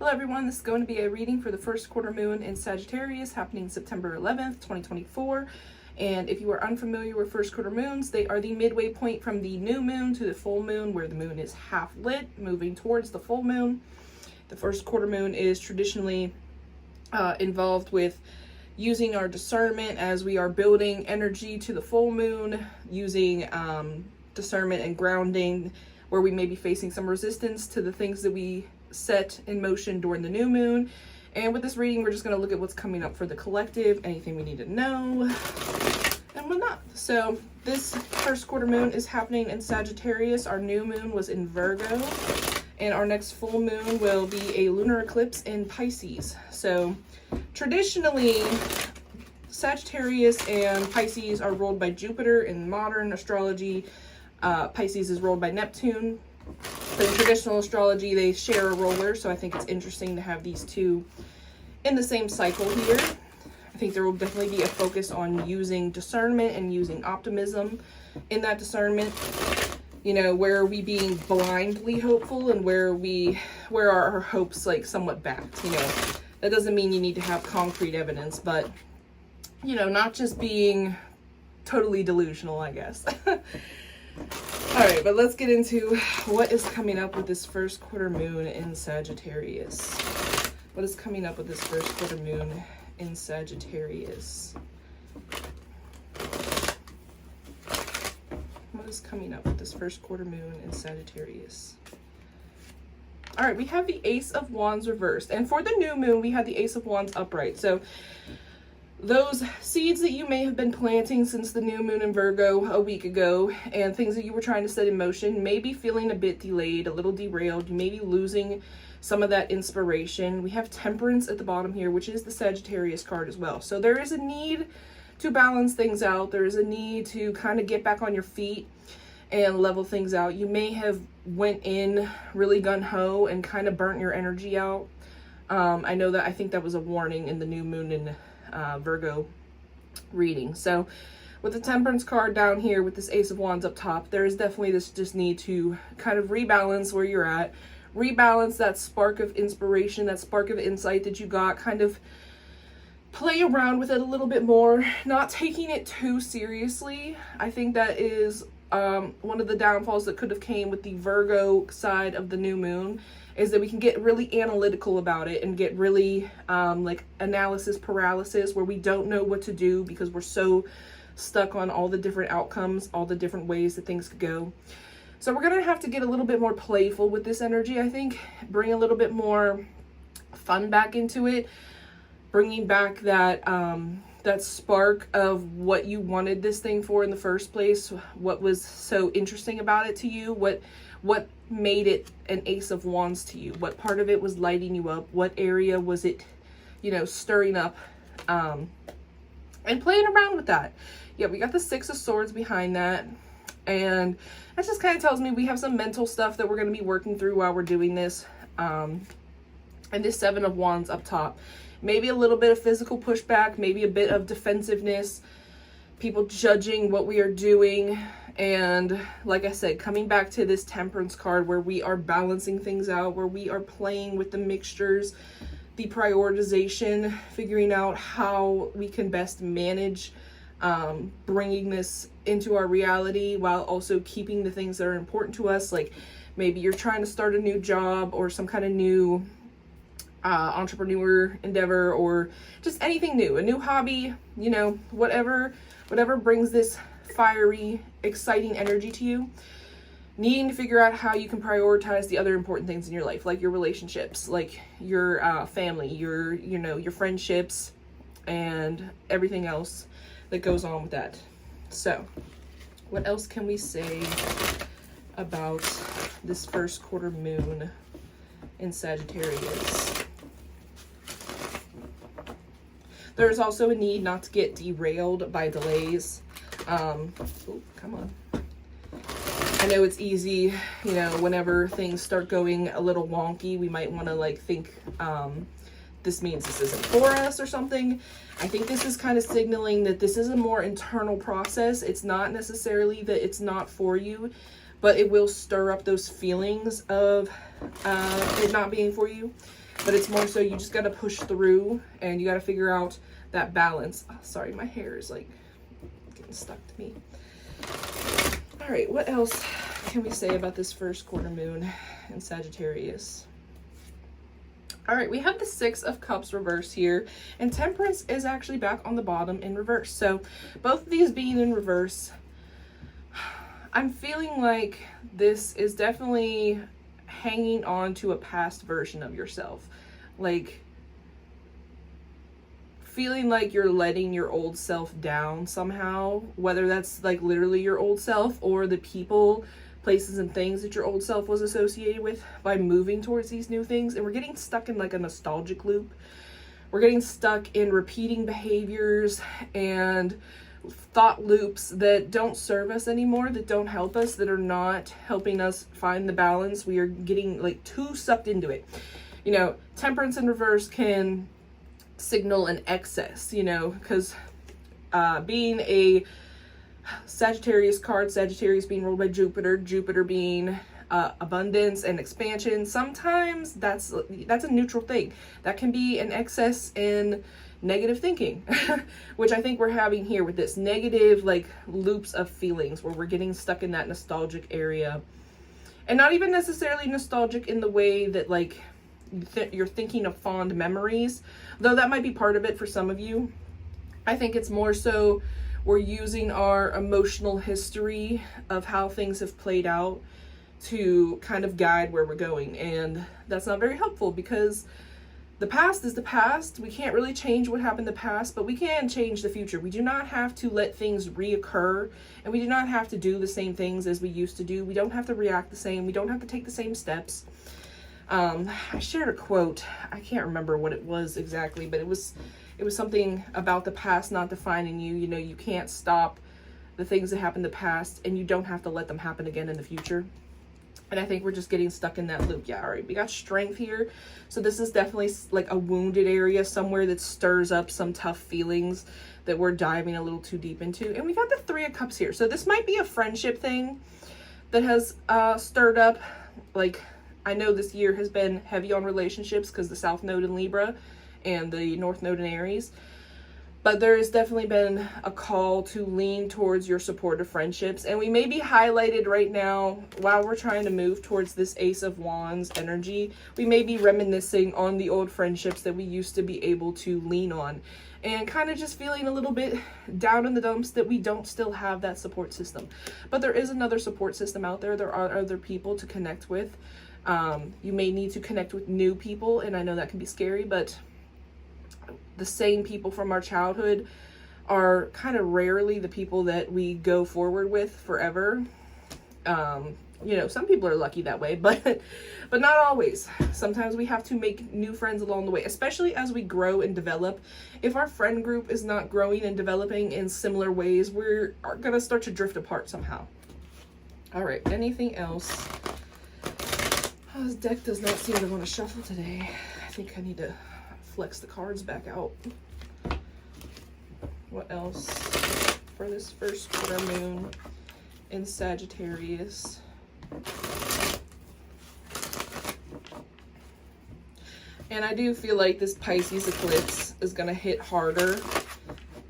Hello everyone, this is going to be a reading for the first quarter moon in Sagittarius happening September 11th, 2024. And if you are unfamiliar with first quarter moons, they are the midway point from the new moon to the full moon, where the moon is half lit, moving towards the full moon. The first quarter moon is traditionally involved with using our discernment as we are building energy to the full moon, using discernment and grounding where we may be facing some resistance to the things that we set in motion during the new moon. And with this reading, we're just going to look at what's coming up for the collective, anything we need to know, and whatnot. So this first quarter moon is happening in Sagittarius. Our new moon was in Virgo, and our next full moon will be a lunar eclipse in Pisces. So traditionally, Sagittarius and Pisces are ruled by Jupiter in modern astrology. Pisces is ruled by Neptune. But in traditional astrology, they share a ruler, so I think it's interesting to have these two in the same cycle here. I think there will definitely be a focus on using discernment and using optimism in that discernment. You know, where are we being blindly hopeful and where are our hopes like somewhat backed, you know. That doesn't mean you need to have concrete evidence, but, you know, not just being totally delusional, I guess. All right, but let's get into what is coming up with this first quarter moon in Sagittarius. What is coming up with this first quarter moon in Sagittarius? What is coming up with this first quarter moon in Sagittarius? All right, we have the Ace of Wands reversed. And for the new moon, we had the Ace of Wands upright. So those seeds that you may have been planting since the new moon in Virgo a week ago, and things that you were trying to set in motion, may be feeling a bit delayed, a little derailed. You may be losing some of that inspiration. We have Temperance at the bottom here, which is the Sagittarius card as well. So there is a need to balance things out. There is a need to kind of get back on your feet and level things out. You may have went in really gung-ho and kind of burnt your energy out. I think that was a warning in the new moon in Virgo reading. So with the Temperance card down here with this Ace of Wands up top, there is definitely this just need to kind of rebalance where you're at, rebalance that spark of inspiration, that spark of insight that you got, kind of play around with it a little bit more, not taking it too seriously. I think that is one of the downfalls that could have came with the Virgo side of the new moon, is that we can get really analytical about it and get really like analysis paralysis, where we don't know what to do because we're so stuck on all the different outcomes, all the different ways that things could go. So we're gonna have to get a little bit more playful with this energy, I think, bring a little bit more fun back into it, bringing back that that spark of what you wanted this thing for in the first place, what was so interesting about it to you, what made it an Ace of Wands to you, what part of it was lighting you up, what area was it, you know, stirring up, and playing around with that. Yeah, we got the Six of Swords behind that, and that just kind of tells me we have some mental stuff that we're going to be working through while we're doing this. And this Seven of Wands up top, maybe a little bit of physical pushback, maybe a bit of defensiveness, people judging what we are doing. And like I said, coming back to this Temperance card where we are balancing things out, where we are playing with the mixtures, the prioritization, figuring out how we can best manage bringing this into our reality while also keeping the things that are important to us. Like maybe you're trying to start a new job or some kind of new entrepreneur endeavor, or just anything new, a new hobby, you know, whatever brings this fiery, exciting energy to you, needing to figure out how you can prioritize the other important things in your life, like your relationships, like your family, your friendships, and everything else that goes on with that. So what else can we say about this first quarter moon in Sagittarius? There's also a need not to get derailed by delays. Oh, come on. I know it's easy, you know, whenever things start going a little wonky, we might want to like think this means this isn't for us or something. I think this is kind of signaling that this is a more internal process. It's not necessarily that it's not for you, but it will stir up those feelings of it not being for you. but it's more so you just got to push through and you got to figure out that balance. Oh, sorry, my hair is like getting stuck to me. All right, what else can we say about this first quarter moon in Sagittarius? All right, we have the Six of Cups reverse here, and Temperance is actually back on the bottom in reverse. So both of these being in reverse, I'm feeling like this is definitely hanging on to a past version of yourself. Like feeling like you're letting your old self down somehow, whether that's like literally your old self or the people, places, and things that your old self was associated with by moving towards these new things. And we're getting stuck in like a nostalgic loop. We're getting stuck in repeating behaviors and thought loops that don't serve us anymore, that don't help us, that are not helping us find the balance. We are getting like too sucked into it. You know, Temperance in reverse can signal an excess, you know, because being a Sagittarius card, Sagittarius being ruled by Jupiter, Jupiter being abundance and expansion, sometimes that's a neutral thing. That can be an excess in negative thinking, which I think we're having here with this negative like loops of feelings where we're getting stuck in that nostalgic area, and not even necessarily nostalgic in the way that like you're thinking of fond memories, though that might be part of it for some of you. I think it's more so we're using our emotional history of how things have played out to kind of guide where we're going, and that's not very helpful because the past is the past. We can't really change what happened in the past, but we can change the future. We do not have to let things reoccur, and we do not have to do the same things as we used to do. We don't have to react the same. We don't have to take the same steps. I shared a quote. I can't remember what it was exactly, but it was something about the past not defining you. You know, you can't stop the things that happened in the past, and you don't have to let them happen again in the future. And I think we're just getting stuck in that loop. Yeah, all right, we got Strength here. So this is definitely like a wounded area, somewhere that stirs up some tough feelings that we're diving a little too deep into. And we got the Three of Cups here. So this might be a friendship thing that has stirred up. Like, I know this year has been heavy on relationships because the South Node in Libra and the North Node in Aries. But there has definitely been a call to lean towards your supportive friendships. And we may be highlighted right now while we're trying to move towards this Ace of Wands energy. We may be reminiscing on the old friendships that we used to be able to lean on. And kind of just feeling a little bit down in the dumps that we don't still have that support system. But there is another support system out there. There are other people to connect with. You may need to connect with new people. And I know that can be scary, but the same people from our childhood are kind of rarely the people that we go forward with forever. You know, some people are lucky that way, but not always. Sometimes we have to make new friends along the way, especially as we grow and develop. If our friend group is not growing and developing in similar ways, we're gonna start to drift apart somehow. All right, anything else? Oh, this deck does not seem to want to shuffle today. I think I need to flex the cards back out. What else for this first quarter moon in Sagittarius? And I do feel like this Pisces eclipse is going to hit harder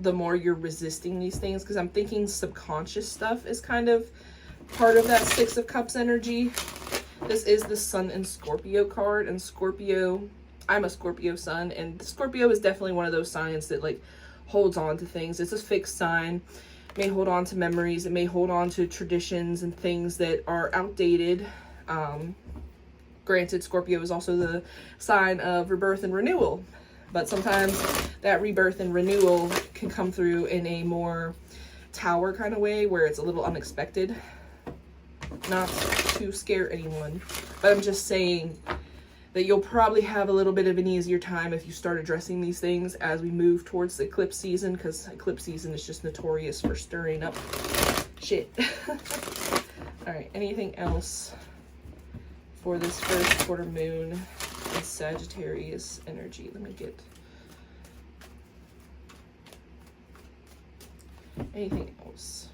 the more you're resisting these things, because I'm thinking subconscious stuff is kind of part of that Six of Cups energy. This is the Sun and Scorpio card, and Scorpio, I'm a Scorpio sun, and Scorpio is definitely one of those signs that like holds on to things. It's a fixed sign. It may hold on to memories. It may hold on to traditions and things that are outdated. Granted, Scorpio is also the sign of rebirth and renewal, but sometimes that rebirth and renewal can come through in a more Tower kind of way where it's a little unexpected. Not to scare anyone, but I'm just saying that you'll probably have a little bit of an easier time if you start addressing these things as we move towards the eclipse season, because eclipse season is just notorious for stirring up shit. All right, anything else for this first quarter moon in Sagittarius energy? Let me get anything else.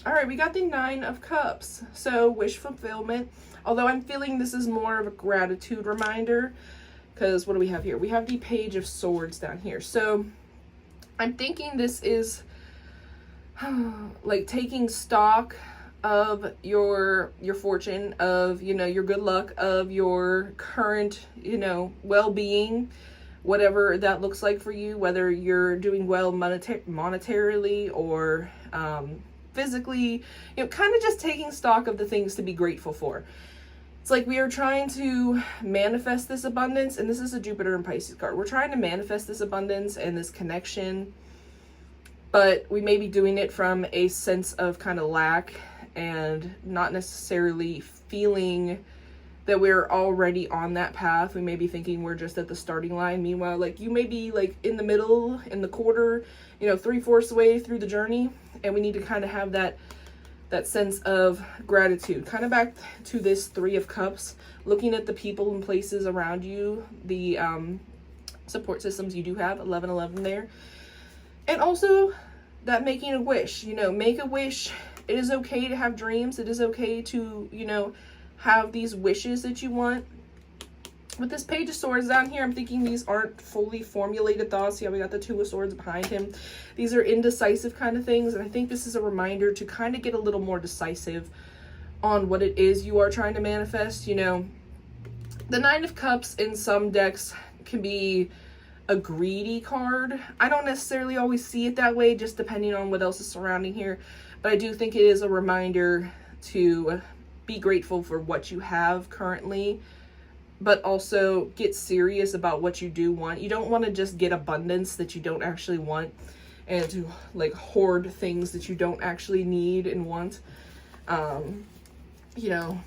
All right, we got the Nine of Cups. So wish fulfillment. Although I'm feeling this is more of a gratitude reminder, because what do we have here? We have the Page of Swords down here. So I'm thinking this is like taking stock of your fortune, of, you know, your good luck, of your current, you know, well-being, whatever that looks like for you, whether you're doing well monetarily or physically, you know, kind of just taking stock of the things to be grateful for. It's like we are trying to manifest this abundance, and this is a Jupiter and Pisces card. We're trying to manifest this abundance and this connection, but we may be doing it from a sense of kind of lack and not necessarily feeling that we're already on that path. We may be thinking we're just at the starting line. Meanwhile, like, you may be like in the middle, in the quarter, you know, 3/4 the way through the journey, and we need to kind of have that sense of gratitude. Kind of back to this Three of Cups, looking at the people and places around you, the support systems you do have, 1111 there. And also that making a wish, you know, make a wish. It is okay to have dreams. It is okay to, you know, have these wishes that you want. With this Page of Swords down here, I'm thinking these aren't fully formulated thoughts. Yeah, we got the Two of Swords behind him. These are indecisive kind of things, and I think this is a reminder to kind of get a little more decisive on what it is you are trying to manifest. You know, the Nine of Cups in some decks can be a greedy card. I don't necessarily always see it that way, just depending on what else is surrounding here, but I do think it is a reminder to be grateful for what you have currently, but also get serious about what you do want. You don't want to just get abundance that you don't actually want, and to like hoard things that you don't actually need and want. You know,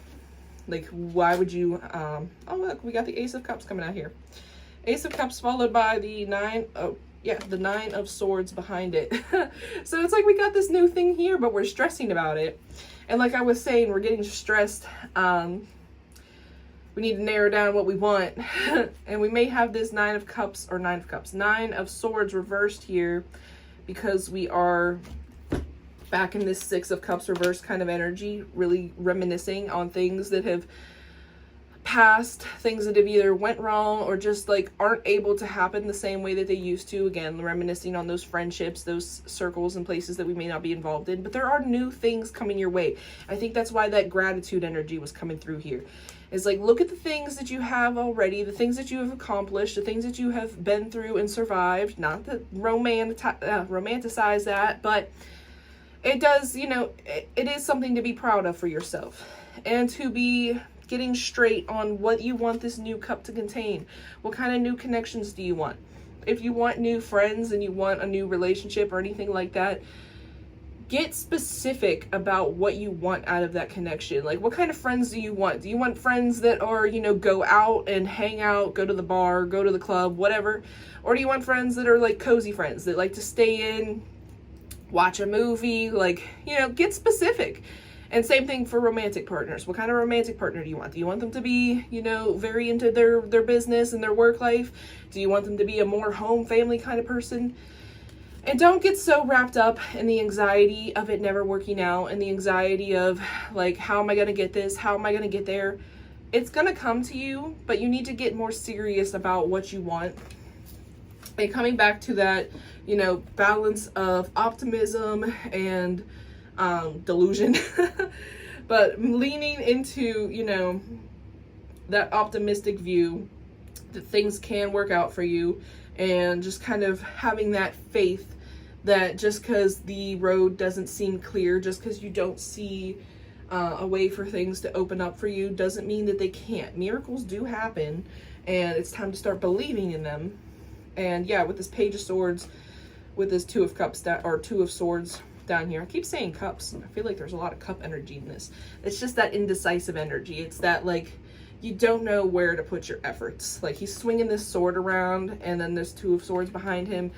like, why would you, oh look, we got the Ace of Cups coming out here. Ace of Cups followed by the Nine of Swords behind it. So it's like we got this new thing here, but we're stressing about it. And like I was saying, we're getting stressed. We need to narrow down what we want. And we may have this Nine of Swords reversed here, because we are back in this Six of Cups reverse kind of energy, really reminiscing on things that have passed, things that have either went wrong or just like aren't able to happen the same way that they used to. Again, reminiscing on those friendships, those circles and places that we may not be involved in, but there are new things coming your way. I think that's why that gratitude energy was coming through here. It's like, look at the things that you have already, the things that you have accomplished, the things that you have been through and survived. Not to romanticize that, but it does, you know, it is something to be proud of for yourself, and to be getting straight on what you want this new cup to contain. What kind of new connections do you want? If you want new friends and you want a new relationship or anything like that, get specific about what you want out of that connection. Like, what kind of friends do you want? Do you want friends that are, you know, go out and hang out, go to the bar, go to the club, whatever? Or do you want friends that are like cozy friends that like to stay in, watch a movie? Like, you know, get specific. And same thing for romantic partners. What kind of romantic partner do you want? Do you want them to be, you know, very into their business and their work life? Do you want them to be a more home family kind of person? And don't get so wrapped up in the anxiety of it never working out, and the anxiety of like, how am I going to get this? How am I going to get there? It's going to come to you, but you need to get more serious about what you want. And coming back to that, you know, balance of optimism and delusion, but leaning into, you know, that optimistic view that things can work out for you, and just kind of having that faith that just because the road doesn't seem clear, just because you don't see a way for things to open up for you, doesn't mean that they can't. Miracles do happen, and it's time to start believing in them. And yeah, with this Page of Swords, with this Two of Cups or Two of Swords down here, I keep saying cups. I feel like there's a lot of cup energy in this. It's just that indecisive energy. It's that, like, you don't know where to put your efforts. Like, he's swinging this sword around, and then there's Two of Swords behind him.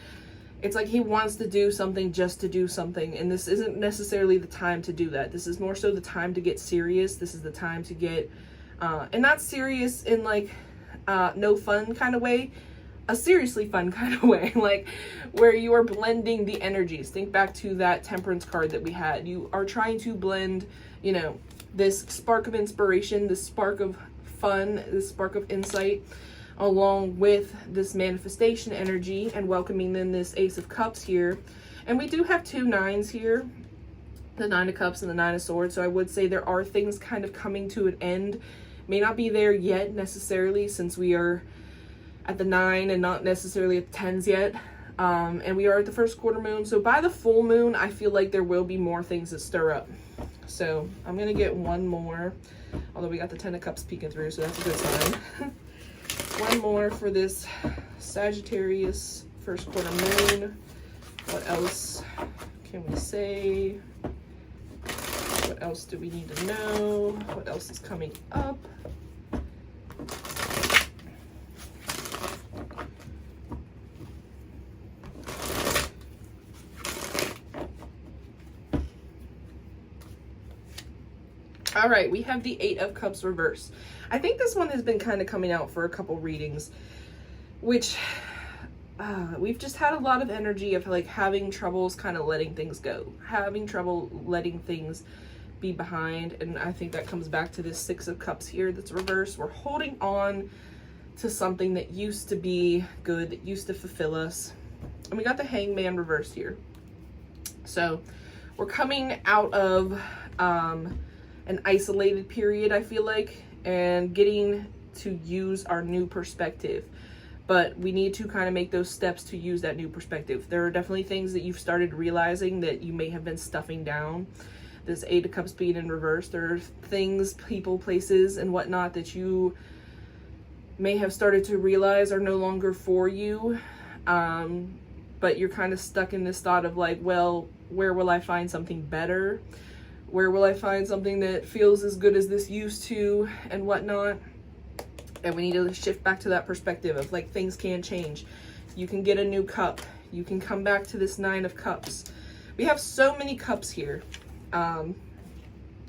It's like he wants to do something just to do something, and this isn't necessarily the time to do that. This is more so the time to get serious. This is the time to get, and not serious in like no fun kind of way, a seriously fun kind of way, like where you are blending the energies. Think back to that Temperance card that we had. You are trying to blend, you know, this spark of inspiration, this spark of fun, this spark of insight, along with this manifestation energy, and welcoming in this Ace of Cups here. And we do have 2 9s here, the 9 of Cups and the 9 of Swords. So I would say there are things kind of coming to an end. May not be there yet necessarily, since we are at the 9 and not necessarily at the 10s yet. And we are at the first quarter moon. So by the full moon, I feel like there will be more things that stir up. So I'm going to get one more, although we got the 10 of Cups peeking through, so that's a good sign. One more for this Sagittarius first quarter moon. What else can we say? What else do we need to know? What else is coming up? All right, we have the 8 of Cups reverse. I think this one has been kind of coming out for a couple readings, which we've just had a lot of energy of like having troubles kind of letting things go, having trouble letting things be behind. And I think that comes back to this 6 of Cups here that's reversed. We're holding on to something that used to be good, that used to fulfill us. And we got the Hangman reversed here. So we're coming out of an isolated period, I feel like, and getting to use our new perspective. But we need to kind of make those steps to use that new perspective. There are definitely things that you've started realizing that you may have been stuffing down. This 8 of Cups being in reverse, there are things, people, places, and whatnot that you may have started to realize are no longer for you. But you're kind of stuck in this thought of like, well, where will I find something better? Where will I find something that feels as good as this used to, and whatnot? And we need to shift back to that perspective of like, things can change. You can get a new cup. You can come back to this 9 of Cups. We have so many cups here. And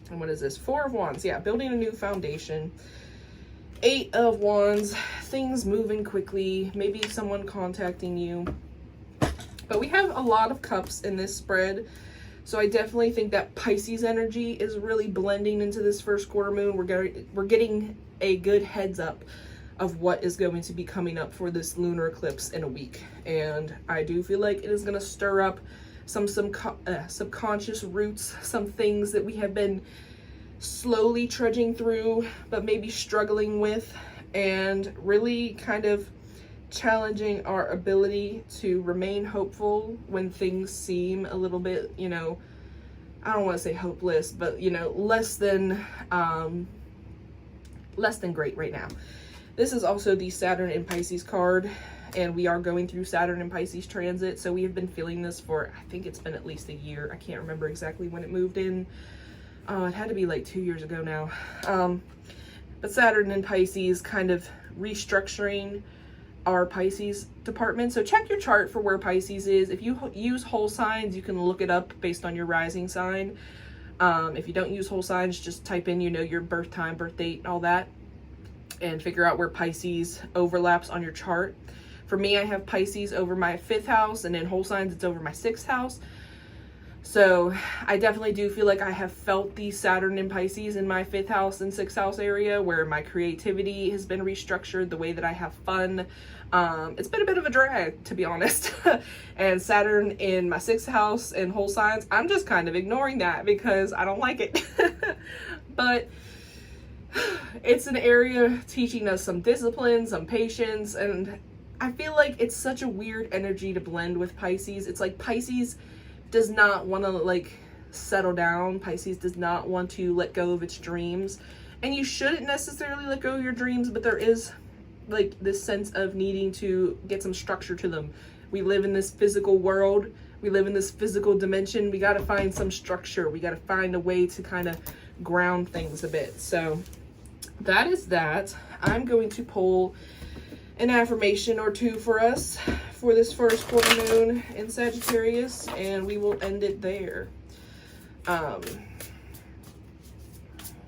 what is this? 4 of Wands. Yeah, building a new foundation. 8 of Wands. Things moving quickly. Maybe someone contacting you. But we have a lot of cups in this spread. So I definitely think that Pisces energy is really blending into this first quarter moon. We're getting a good heads up of what is going to be coming up for this lunar eclipse in a week. And I do feel like it is going to stir up some subconscious roots, some things that we have been slowly trudging through, but maybe struggling with, and really kind of challenging our ability to remain hopeful when things seem a little bit, you know, I don't want to say hopeless, but you know, less than great right now. This is also the Saturn in Pisces card, and we are going through Saturn and Pisces transit. So we have been feeling this for, I think it's been at least a year. I can't remember exactly when it moved in. It had to be like 2 years ago now. But Saturn and Pisces kind of restructuring our Pisces department. So check your chart for where Pisces is. If you use whole signs, you can look it up based on your rising sign. If you don't use whole signs, just type in, you know, your birth time, birth date, all that, and figure out where Pisces overlaps on your chart. For me, I have Pisces over my 5th house, and in whole signs, it's over my 6th house. So I definitely do feel like I have felt the Saturn in Pisces in my 5th house and 6th house area, where my creativity has been restructured, the way that I have fun. It's been a bit of a drag, to be honest. And Saturn in my 6th house and whole signs, I'm just kind of ignoring that because I don't like it. But it's an area teaching us some discipline, some patience, and I feel like it's such a weird energy to blend with Pisces. It's like Pisces does not want to like settle down. Pisces does not want to let go of its dreams, and you shouldn't necessarily let go of your dreams, but there is like this sense of needing to get some structure to them. We live in this physical world, we live in this physical dimension. We got to find some structure, we got to find a way to kind of ground things a bit. So that is that. I'm going to pull an affirmation or two for us for this first quarter moon in Sagittarius, and we will end it there.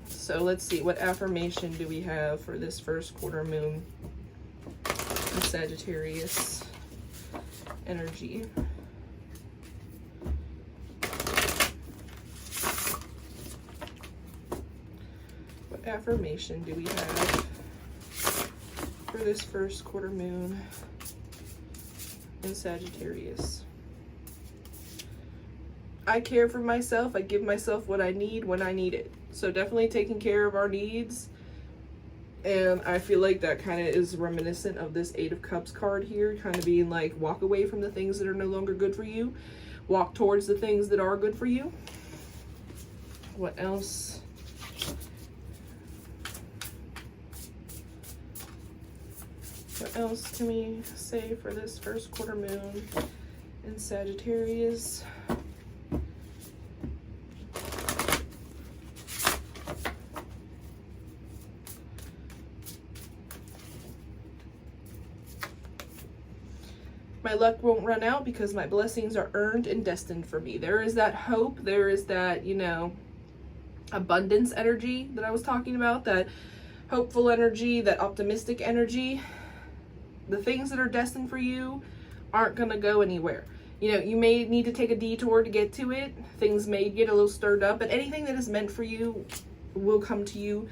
So let's see, what affirmation do we have for this first quarter moon in Sagittarius energy. What affirmation do we have for this first quarter moon in Sagittarius? I care for myself. I give myself what I need when I need it. So definitely taking care of our needs. And I feel like that kind of is reminiscent of this Eight of Cups card here. Kind of being like, walk away from the things that are no longer good for you. Walk towards the things that are good for you. What else? What else can we say for this first quarter moon in Sagittarius? My luck won't run out because my blessings are earned and destined for me. There is that hope. There is that, you know, abundance energy that I was talking about, that hopeful energy, that optimistic energy. The things that are destined for you aren't going to go anywhere. You know, you may need to take a detour to get to it. Things may get a little stirred up, but anything that is meant for you will come to you.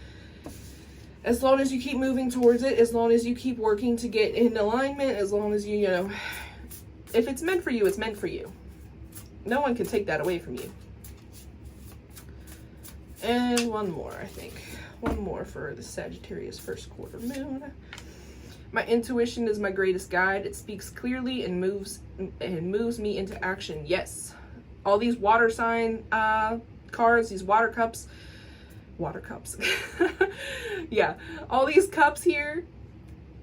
As long as you keep moving towards it, as long as you keep working to get in alignment, as long as you know, if it's meant for you, it's meant for you. No one can take that away from you. And one more, I think. One more for the Sagittarius first quarter moon. My intuition is my greatest guide. It speaks clearly and moves me into action. Yes. All these water sign cards, these water cups. Yeah, all these cups here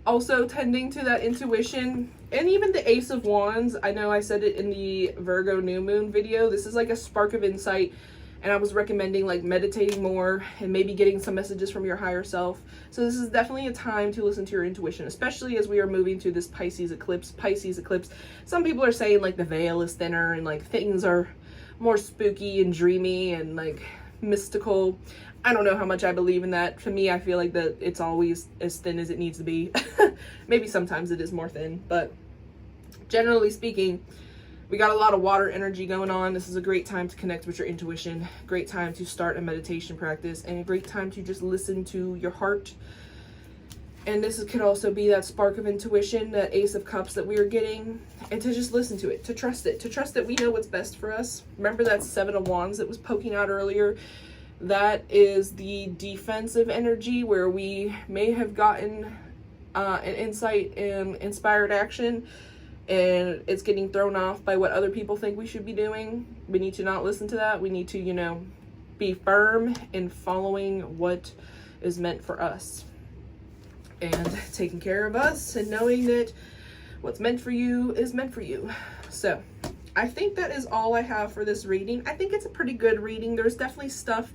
also tending to that intuition. And even the Ace of Wands, I know I said it in the Virgo new moon video, this is like a spark of insight, and I was recommending like meditating more and maybe getting some messages from your higher self. So this is definitely a time to listen to your intuition, especially as we are moving to this Pisces eclipse. Some people are saying like the veil is thinner and like things are more spooky and dreamy and like mystical. I don't know how much I believe in that. For me, I feel like that it's always as thin as it needs to be. Maybe sometimes it is more thin, but generally speaking, we got a lot of water energy going on. This is a great time to connect with your intuition, great time to start a meditation practice, and a great time to just listen to your heart. And this could also be that spark of intuition, that Ace of Cups that we are getting, and to just listen to it, to trust that we know what's best for us. Remember that Seven of Wands that was poking out earlier? That is the defensive energy where we may have gotten an insight and inspired action, and it's getting thrown off by what other people think we should be doing. We need to not listen to that. We need to, you know, be firm in following what is meant for us and taking care of us and knowing that what's meant for you is meant for you. So I think that is all I have for this reading. I think it's a pretty good reading. There's definitely stuff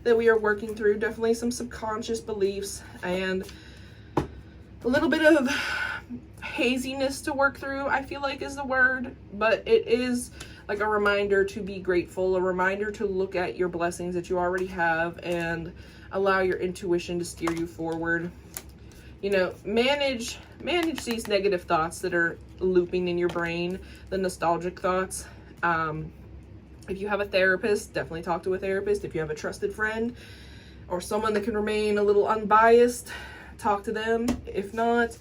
that we are working through, definitely some subconscious beliefs and a little bit of haziness to work through, I feel like is the word, but it is like a reminder to be grateful, a reminder to look at your blessings that you already have and allow your intuition to steer you forward. You know, manage these negative thoughts that are looping in your brain, the nostalgic thoughts. If you have a therapist, definitely talk to a therapist. If you have a trusted friend or someone that can remain a little unbiased, talk to them. If not,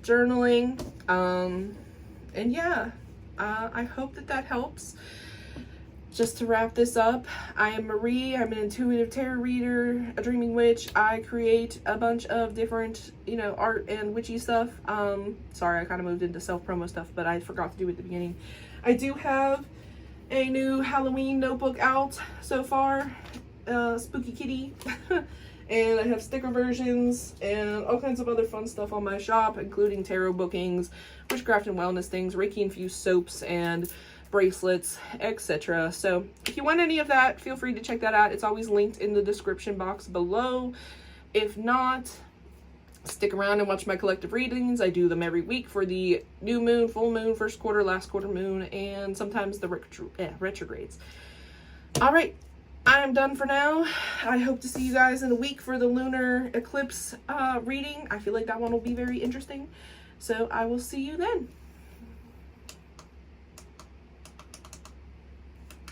journaling. And yeah, I hope that helps. Just to wrap this up, I am Marie. I'm an intuitive tarot reader, a dreaming witch. I create a bunch of different, you know, art and witchy stuff. Sorry, I kind of moved into self-promo stuff, but I forgot to do it at the beginning. I do have a new Halloween notebook out so far, Spooky Kitty. And I have sticker versions and all kinds of other fun stuff on my shop, including tarot bookings, witchcraft and wellness things, Reiki infused soaps and bracelets, etc. So if you want any of that, feel free to check that out. It's always linked in the description box below. If not, stick around and watch my collective readings. I do them every week for the new moon, full moon, first quarter, last quarter moon, and sometimes the retrogrades. All right, I am done for now. I hope to see you guys in a week for the lunar eclipse reading. I feel like that one will be very interesting. So I will see you then.